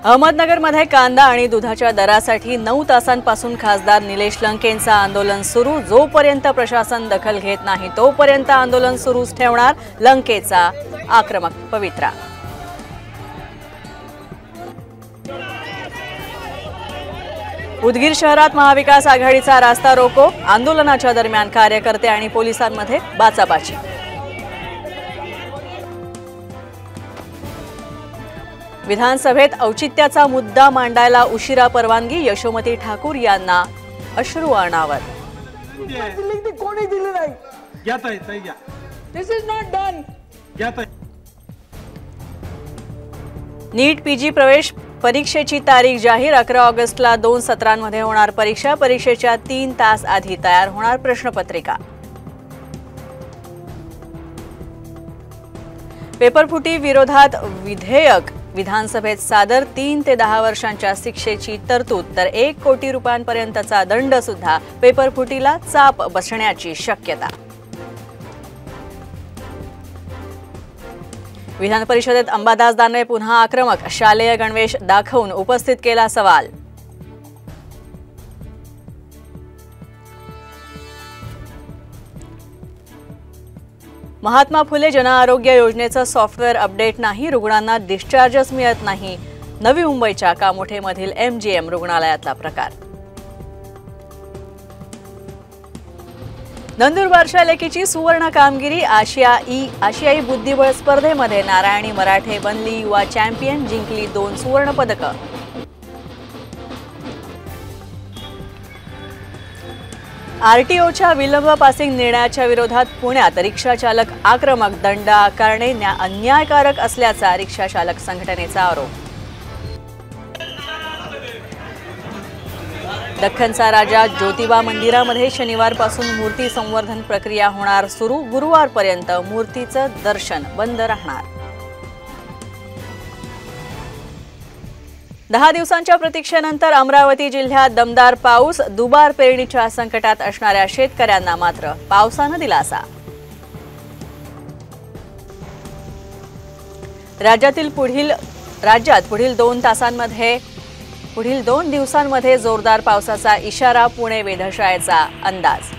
अहमदनगरमध्ये कांदा आणि दुधाच्या दरासाठी 9 तासांपासून खासदार निलेश लंकेंचं आंदोलन सुरू। जोपर्यंत प्रशासन दखल घेत नाही तोपर्यंत आंदोलन सुरूच ठेवणार, लंकेचा आक्रमक पवित्रा। उदगीर शहरात महाविकास आघाडीचा रास्ता रोको, आंदोलनाच्या दरम्यान कार्यकर्ते आणि पोलिसांमध्ये बाचाबाची। विधानसभेत औचित्याचा मुद्दा मांडायला उशिरा परवानगी, यशोमती ठाकूर यांना अश्रू अनावर। नीट पीजी प्रवेश परीक्षेची तारीख जाहीर, 11 ऑगस्टला 2 सत्रांमध्ये होणार परीक्षा। परीक्षेच्या 3 तास आधी तयार होणार प्रश्नपत्रिका। पेपरफुटी विरोधात विधेयक विधानसभेत सादर, 3 ते 10 वर्षांच्या शिक्षेची तरतूद, तर 1 कोटी रुपयांपर्यंतचा दंड सुद्धा। पेपरफुटीला चाप बसण्याची शक्यता। विधान परिषदेत अंबादास दानवे पुन्हा आक्रमक, शालेय गणवेश दाखवून उपस्थित केला सवाल। महात्मा फुले जनआरोग्य योजनेचं सॉफ्टवेअर अपडेट नाही, रुग्णांना डिस्चार्जच मिळत नाही। नवी मुंबईच्या कामोठेमधील MGM रुग्णालयातला प्रकार। नंदुरबारच्या लेकीची सुवर्ण कामगिरी, आशियाई बुद्धिबळ स्पर्धेमध्ये नारायणी मराठे बनली युवा चॅम्पियन, जिंकली 2 सुवर्ण पदकं। RTOच्या विलंब पासिंग निर्णयाच्या विरोधात पुण्यात रिक्षा चालक आक्रमक, दंड आकारणे अन्यायकारक असल्याचा रिक्षा चालक संघटनेचा आरोप। दख्खनचा राजा ज्योतिबा मंदिरामध्ये शनिवारपासून मूर्ती संवर्धन प्रक्रिया होणार सुरू, गुरुवारपर्यंत मूर्तीचं दर्शन बंद राहणार। 10 दिवसांच्या प्रतीक्षेनंतर अमरावती जिल्ह्यात दमदार पाऊस, दुबार पेरणीच्या संकटात असणाऱ्या शेतकऱ्यांना मात्र पावसानं दिलासा। राज्यात पुढील 2 दिवसांमध्ये जोरदार पावसाचा इशारा, पुणे वेधशाळेचा अंदाज।